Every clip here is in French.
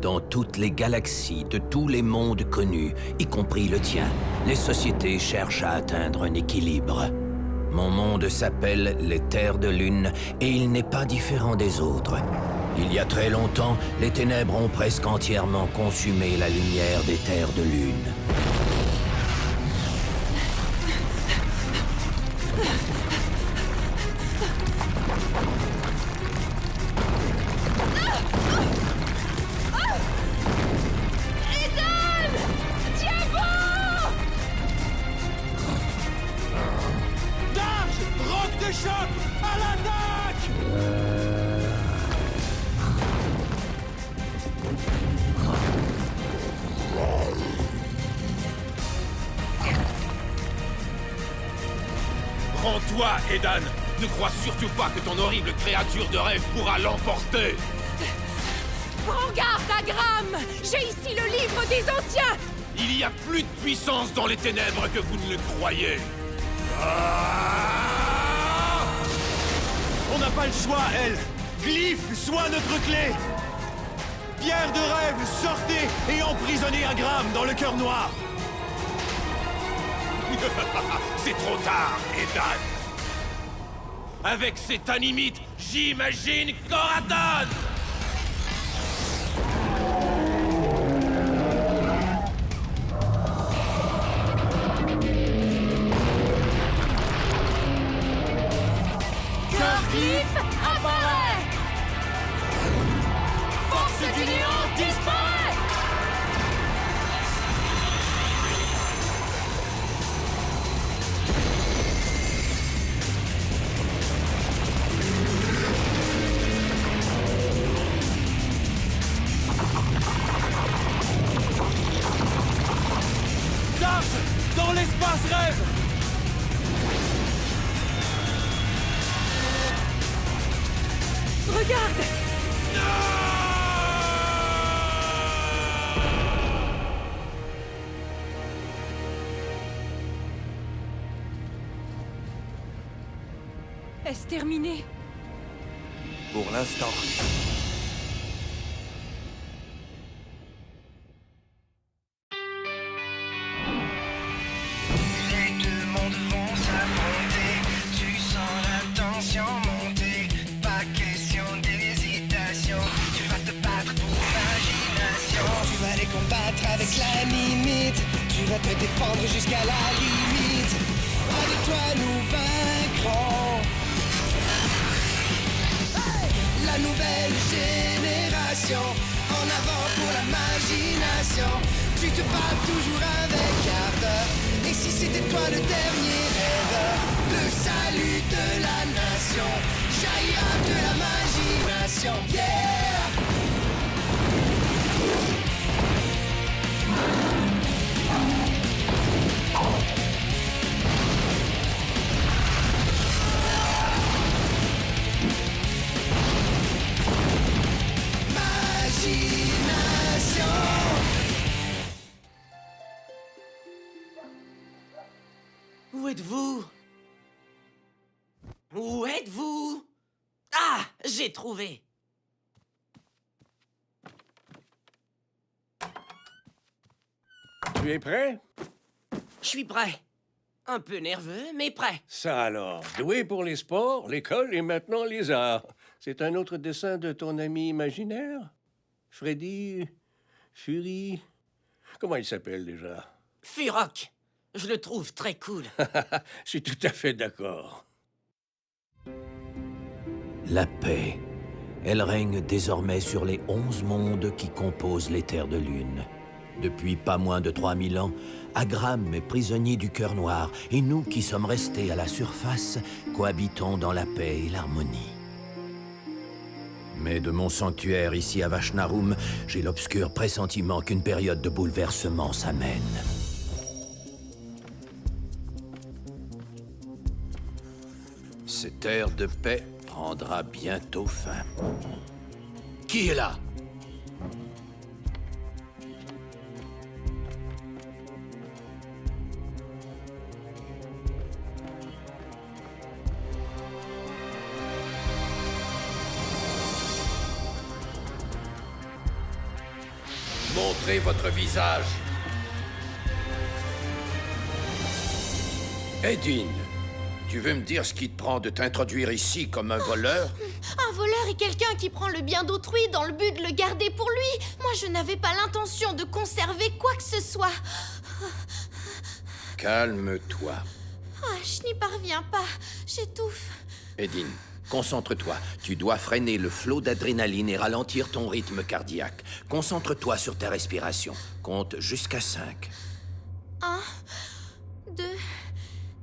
Dans toutes les galaxies de tous les mondes connus, y compris le tien, les sociétés cherchent à atteindre un équilibre. Mon monde s'appelle les Terres de Lune, et il n'est pas différent des autres. Il y a très longtemps, les ténèbres ont presque entièrement consumé la lumière des Terres de Lune. Rends-toi, Edan! Ne crois surtout pas que ton horrible créature de rêve pourra l'emporter! Prends garde, Agram! J'ai ici le livre des anciens! Il y a plus de puissance dans les ténèbres que vous ne le croyez! Ah! On n'a pas le choix, elle! Glyphe, sois notre clé! Pierre de rêve, sortez et emprisonnez Agram dans le cœur noir! C'est trop tard, Edan! Avec cette animite, j'imagine Koradan! Glyphe apparaît! Force du néant disparaît! Darge, dans l'espace rêve! Regarde! Est-ce terminé? Pour l'instant. Les deux mondes vont s'affronter. Tu sens la tension monter. Pas question d'hésitation. Tu vas te battre pour l'imagination. Tu vas les combattre avec la limite. Tu vas te défendre jusqu'à la limite. Avec toi nous vaincrons. La nouvelle génération. En avant pour l'imagination. Tu te bats toujours avec ardeur. Et si c'était toi le dernier rêveur, le salut de la nation jaillira de l'imagination. Yeah! Imagination. Où êtes-vous? Où êtes-vous? Ah, j'ai trouvé. Tu es prêt? Je suis prêt. Un peu nerveux, mais prêt. Ça alors, doué pour les sports, l'école et maintenant les arts. C'est un autre dessin de ton ami imaginaire? Freddy? Fury? Comment il s'appelle déjà? Furok. Je le trouve très cool. Je suis tout à fait d'accord. La paix. Elle règne désormais sur les 11 mondes qui composent les Terres de Lune. Depuis pas moins de 3000 ans, Agram est prisonnier du Cœur Noir, et nous qui sommes restés à la surface, cohabitons dans la paix et l'harmonie. Mais de mon sanctuaire ici à Vashnarum, j'ai l'obscur pressentiment qu'une période de bouleversement s'amène. Cette ère de paix prendra bientôt fin. Qui est là? Montrez votre visage. Edine, tu veux me dire ce qui te prend de t'introduire ici comme un voleur? Un voleur est quelqu'un qui prend le bien d'autrui dans le but de le garder pour lui. Moi, je n'avais pas l'intention de conserver quoi que ce soit. Calme-toi. Ah, je n'y parviens pas. J'étouffe. Edine, concentre-toi. Tu dois freiner le flot d'adrénaline et ralentir ton rythme cardiaque. Concentre-toi sur ta respiration. Compte jusqu'à 5. 1, 2,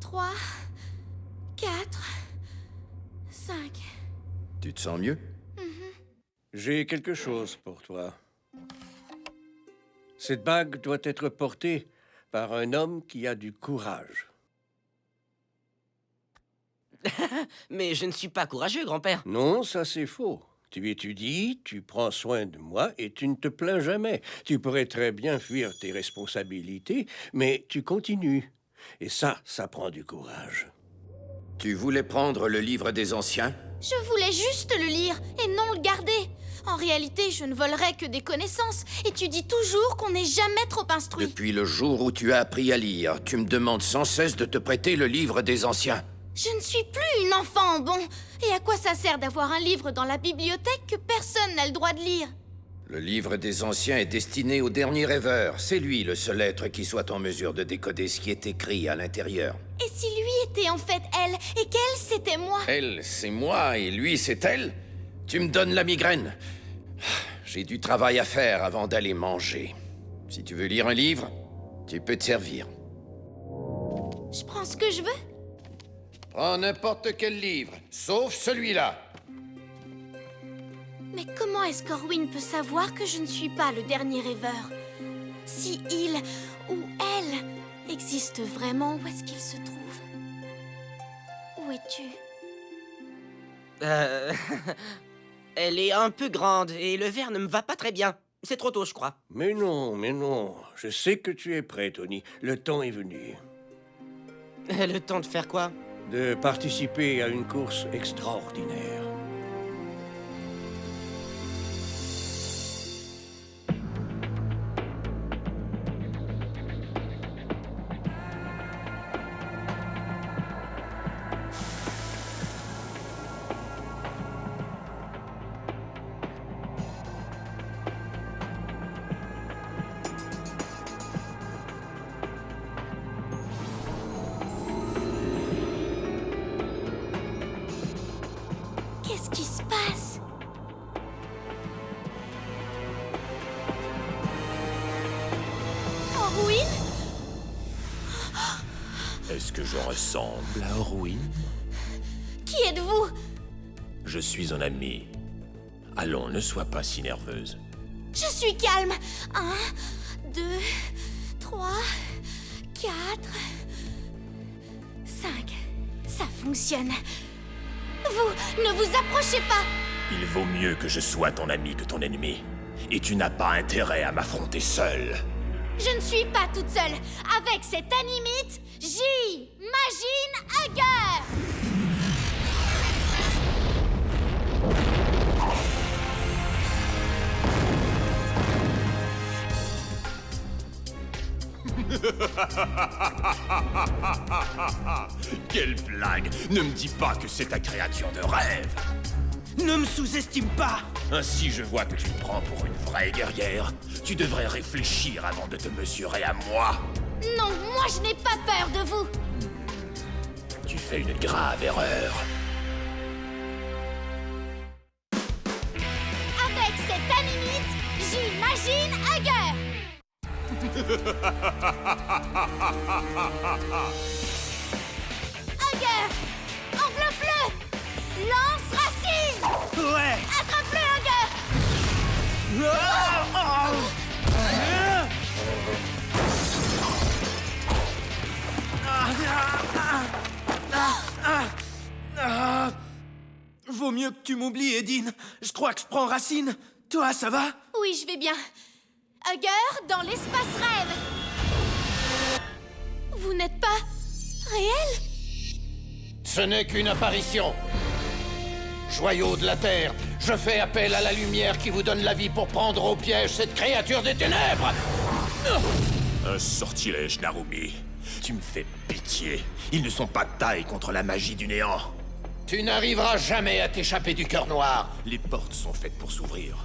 3, 4, 5. Tu te sens mieux? J'ai quelque chose pour toi. Cette bague doit être portée par un homme qui a du courage. Mais je ne suis pas courageux, grand-père. Non, ça c'est faux. Tu étudies, tu prends soin de moi et tu ne te plains jamais. Tu pourrais très bien fuir tes responsabilités, mais tu continues. Et ça prend du courage. Tu voulais prendre le livre des anciens? Je voulais juste le lire et non le garder. En réalité, je ne volerais que des connaissances. Et tu dis toujours qu'on n'est jamais trop instruit. Depuis le jour où tu as appris à lire, tu me demandes sans cesse de te prêter le livre des anciens. Je ne suis plus une enfant bon. Et à quoi ça sert d'avoir un livre dans la bibliothèque que personne n'a le droit de lire? Le livre des anciens est destiné au dernier rêveur. C'est lui le seul être qui soit en mesure de décoder ce qui est écrit à l'intérieur. Et si lui était en fait elle, et qu'elle c'était moi? Elle, c'est moi, et lui, c'est elle? Tu me donnes la migraine. J'ai du travail à faire avant d'aller manger. Si tu veux lire un livre, tu peux te servir. Je prends ce que je veux? Prends n'importe quel livre, sauf celui-là. Mais comment est-ce qu'Orwin peut savoir que je ne suis pas le dernier rêveur? Si il ou elle existe vraiment, où est-ce qu'il se trouve? Où es-tu? Elle est un peu grande et le verre ne me va pas très bien. C'est trop tôt, je crois. Mais non. Je sais que tu es prêt, Tony. Le temps est venu. Le temps de faire quoi? De participer à une course extraordinaire. Qu'est-ce qui se passe? Orwin? Est-ce que je ressemble à Orwin? Qui êtes-vous? Je suis un ami. Allons, ne sois pas si nerveuse. Je suis calme. 1, 2, 3, 4, 5. Ça fonctionne. Vous, ne vous approchez pas. Il vaut mieux que je sois ton ami que ton ennemi. Et tu n'as pas intérêt à m'affronter seul. Je ne suis pas toute seule. Avec cette animite, j'imagine Hugger. Quelle blague! Ne me dis pas que c'est ta créature de rêve! Ne me sous-estime pas! Ainsi je vois que tu me prends pour une vraie guerrière. Tu devrais réfléchir avant de te mesurer à moi. Non, moi je n'ai pas peur de vous. Tu fais une grave erreur. Avec cette animite, j'imagine Hugger. Hugger, enveloppe-le. Lance racine. Ouais! Attrape-le, Hugger. Vaut mieux que tu m'oublies, Edine. Je crois que je prends racine. Toi, ça va? Oui, je vais bien. Hugger dans l'espace rêve. Vous n'êtes pas réel? Ce n'est qu'une apparition. Joyau de la Terre, Je fais appel à la lumière qui vous donne la vie pour prendre au piège cette créature des ténèbres. Un sortilège, Narumi. Tu me fais pitié. Ils ne sont pas de taille contre la magie du néant. Tu n'arriveras jamais à t'échapper du cœur noir. Les portes sont faites pour s'ouvrir.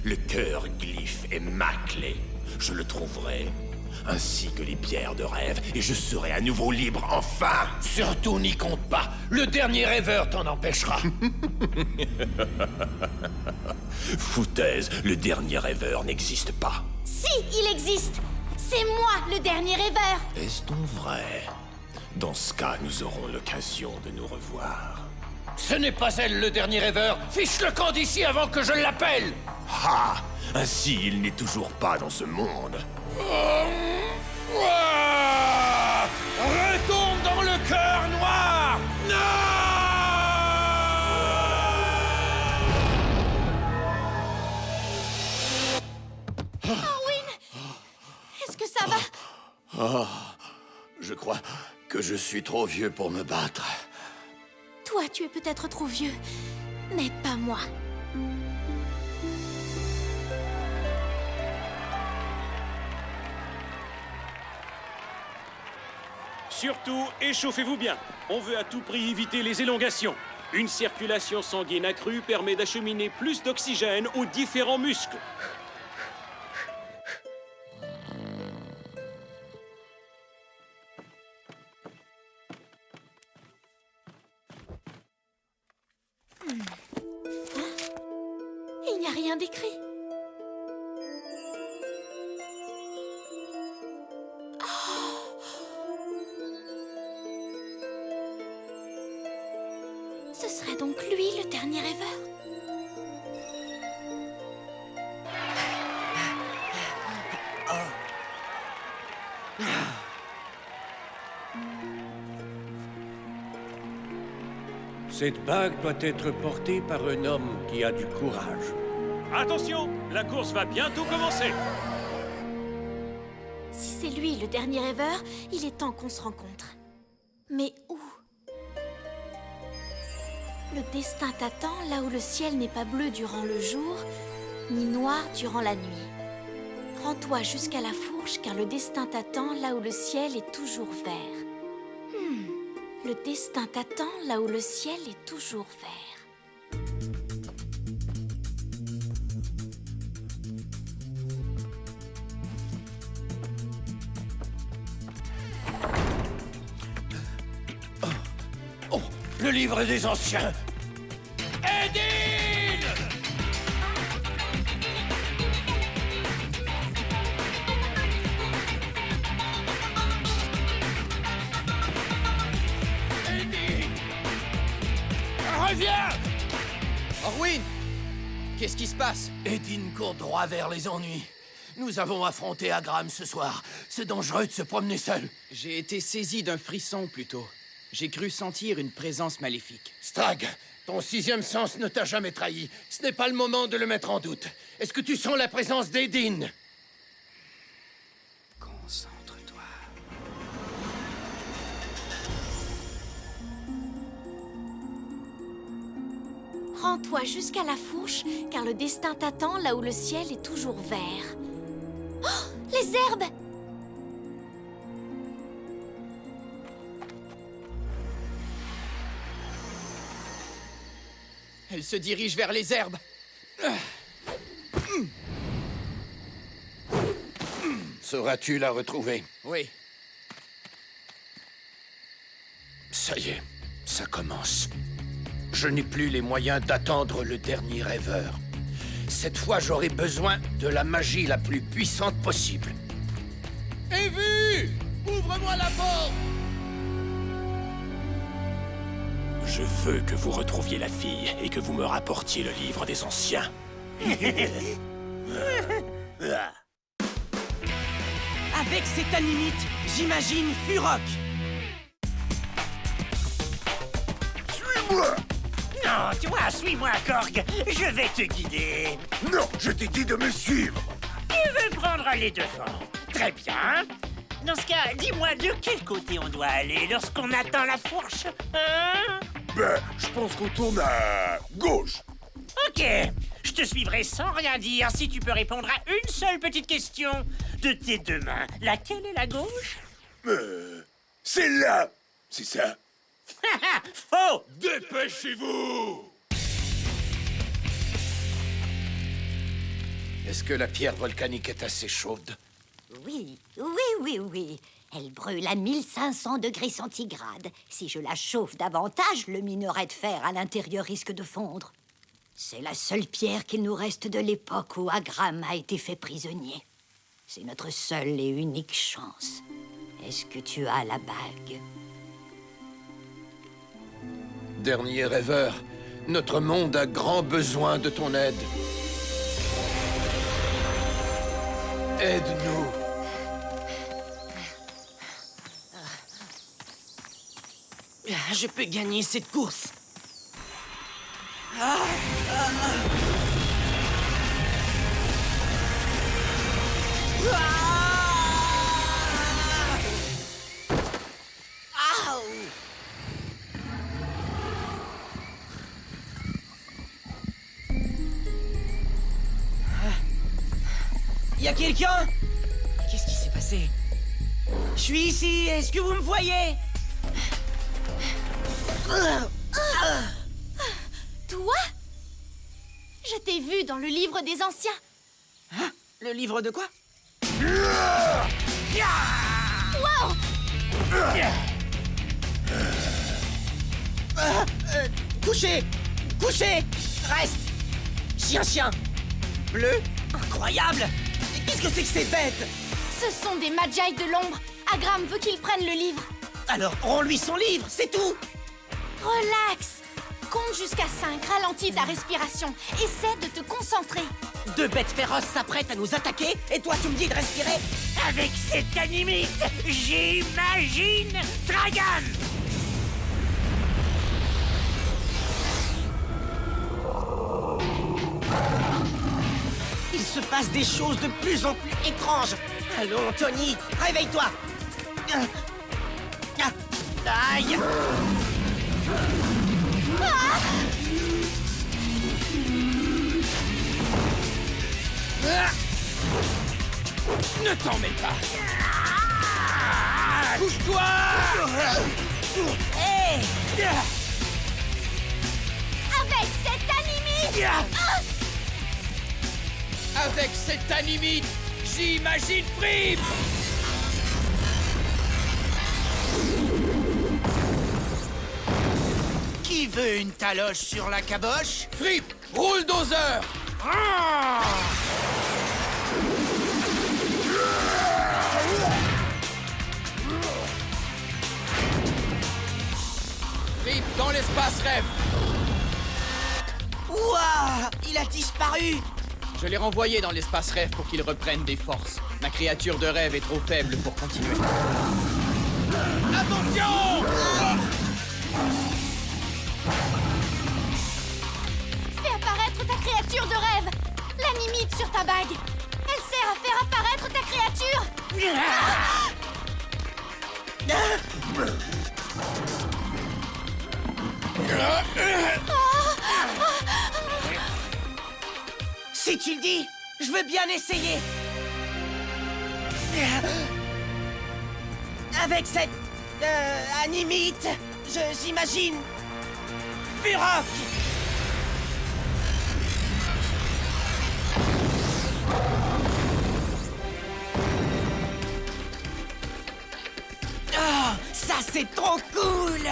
Le cœur glyphe est ma clé. Je le trouverai, ainsi que les pierres de rêve, et je serai à nouveau libre, enfin. Surtout n'y compte pas. Le dernier rêveur t'en empêchera. Foutaise, le dernier rêveur n'existe pas. Si, il existe. C'est moi, le dernier rêveur. Est-ce donc vrai? Dans ce cas, nous aurons l'occasion de nous revoir. Ce n'est pas elle, le dernier rêveur. Fiche le camp d'ici avant que je l'appelle. Ah! Ainsi, il n'est toujours pas dans ce monde. Retourne dans le cœur noir. Corwin, est-ce que ça va? Je crois que je suis trop vieux pour me battre. Toi, tu es peut-être trop vieux, mais pas moi. Surtout, échauffez-vous bien. On veut à tout prix éviter les élongations. Une circulation sanguine accrue permet d'acheminer plus d'oxygène aux différents muscles. Il n'y a rien d'écrit. Ce serait donc lui, le dernier rêveur? Cette bague doit être portée par un homme qui a du courage. Attention, la course va bientôt commencer. Si c'est lui, le dernier rêveur, il est temps qu'on se rencontre. Mais où? Le destin t'attend là où le ciel n'est pas bleu durant le jour, ni noir durant la nuit. Rends-toi jusqu'à la fourche, car le destin t'attend là où le ciel est toujours vert. Le destin t'attend là où le ciel est toujours vert. Oh, le livre des anciens. Edine! Edine! Reviens! Orwin! Qu'est-ce qui se passe? Edine court droit vers les ennuis. Nous avons affronté Agram ce soir. C'est dangereux de se promener seul. J'ai été saisi d'un frisson plutôt. J'ai cru sentir une présence maléfique. Strag, ton sixième sens ne t'a jamais trahi. Ce n'est pas le moment de le mettre en doute. Est-ce que tu sens la présence d'Edine? Concentre-toi. Rends-toi jusqu'à la fourche, car le destin t'attend là où le ciel est toujours vert. Oh, les herbes! Elle se dirige vers les herbes. Sauras-tu la retrouver? Oui. Ça y est, ça commence. Je n'ai plus les moyens d'attendre le dernier rêveur. Cette fois, j'aurai besoin de la magie la plus puissante possible. Evie! Ouvre-moi la porte! Je veux que vous retrouviez la fille et que vous me rapportiez le livre des anciens. Avec cette animite, j'imagine Furok. Suis-moi! Non, toi, suis-moi, Korg. Je vais te guider. Non, je t'ai dit de me suivre! Tu veux prendre les devants? Très bien. Dans ce cas, dis-moi de quel côté on doit aller lorsqu'on atteint la fourche, hein? Ben, je pense qu'on tourne à gauche. Ok, je te suivrai sans rien dire si tu peux répondre à une seule petite question. De tes deux mains, laquelle est la gauche? C'est là. C'est ça. Faux! Dépêchez-vous. Est-ce que la pierre volcanique est assez chaude? Oui. Elle brûle à 1500 degrés centigrades. Si je la chauffe davantage, le minerai de fer à l'intérieur risque de fondre. C'est la seule pierre qu'il nous reste de l'époque où Agram a été fait prisonnier. C'est notre seule et unique chance. Est-ce que tu as la bague? Dernier rêveur, notre monde a grand besoin de ton aide. Aide-nous. Je peux gagner cette course. Y a quelqu'un? Qu'est-ce qui s'est passé? Je suis ici, est-ce que vous me voyez? Toi? Je t'ai vu dans le livre des anciens. Hein? Le livre de quoi? Wow! Couché! Couché! Reste! Chien! Bleu? Incroyable! Qu'est-ce que c'est que ces bêtes? Ce sont des Magi de l'ombre. Agram veut qu'ils prennent le livre. Alors, rends-lui son livre, c'est tout! Relax. Compte jusqu'à 5, ralentis ta respiration. Essaie de te concentrer. Deux bêtes féroces s'apprêtent à nous attaquer, et toi tu me dis de respirer? Avec cette animite, j'imagine Dragon! Il se passe des choses de plus en plus étranges. Allons, Tony, réveille-toi. Aïe! Ne t'en mets pas. Bouge-toi! Hey! Avec cette animite. Avec cette animite, j'imagine Fripp. Qui veut une taloche sur la caboche? Fripp, roule dozer. Fripp dans l'espace rêve. Ouah! Il a disparu! Je l'ai renvoyé dans l'espace rêve pour qu'il reprenne des forces. Ma créature de rêve est trop faible pour continuer. Attention! Fais apparaître ta créature de rêve. L'animite sur ta bague. Elle sert à faire apparaître ta créature. Si tu le dis, je veux bien essayer. Avec cette... animite, j'imagine... Furok! Oh, ça c'est trop cool!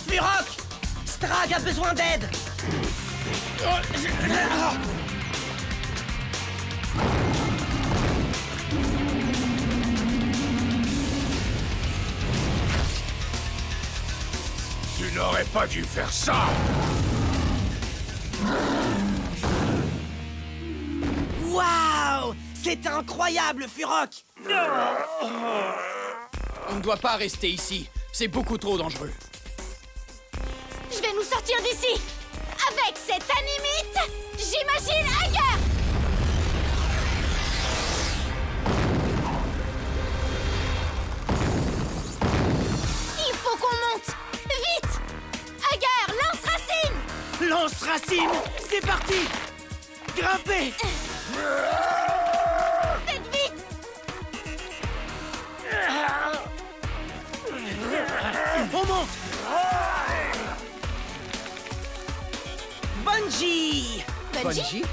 Furok! Strag a besoin d'aide! Tu n'aurais pas dû faire ça. Waouh! C'est incroyable, Furok! On ne doit pas rester ici. C'est beaucoup trop dangereux. Je vais nous sortir d'ici. Avec cette animite, j'imagine ailleurs. parti! Grimpez! Faites vite! On monte! Bungee! Bungie?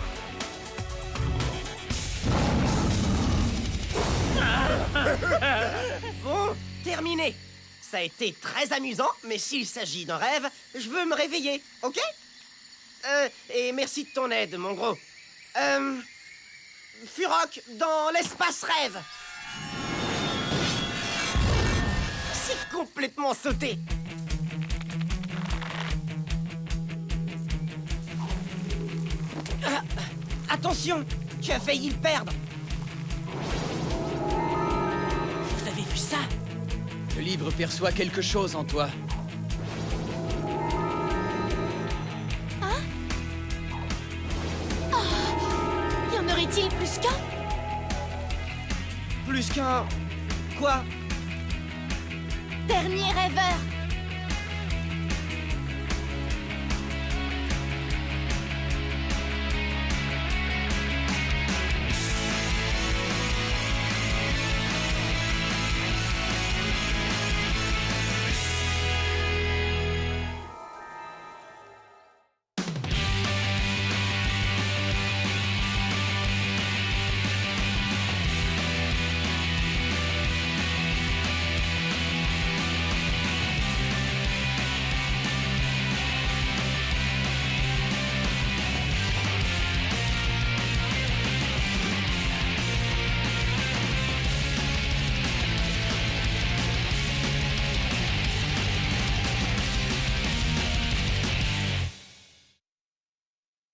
Bon, terminé. Ça a été très amusant, mais s'il s'agit d'un rêve, je veux me réveiller, ok? Et merci de ton aide, mon gros. Furok, dans l'espace rêve. C'est complètement sauté. Attention, tu as failli le perdre. Vous avez vu ça? Le livre perçoit quelque chose en toi. Y en aurait-il plus qu'un? Plus qu'un... Quoi? Dernier rêveur!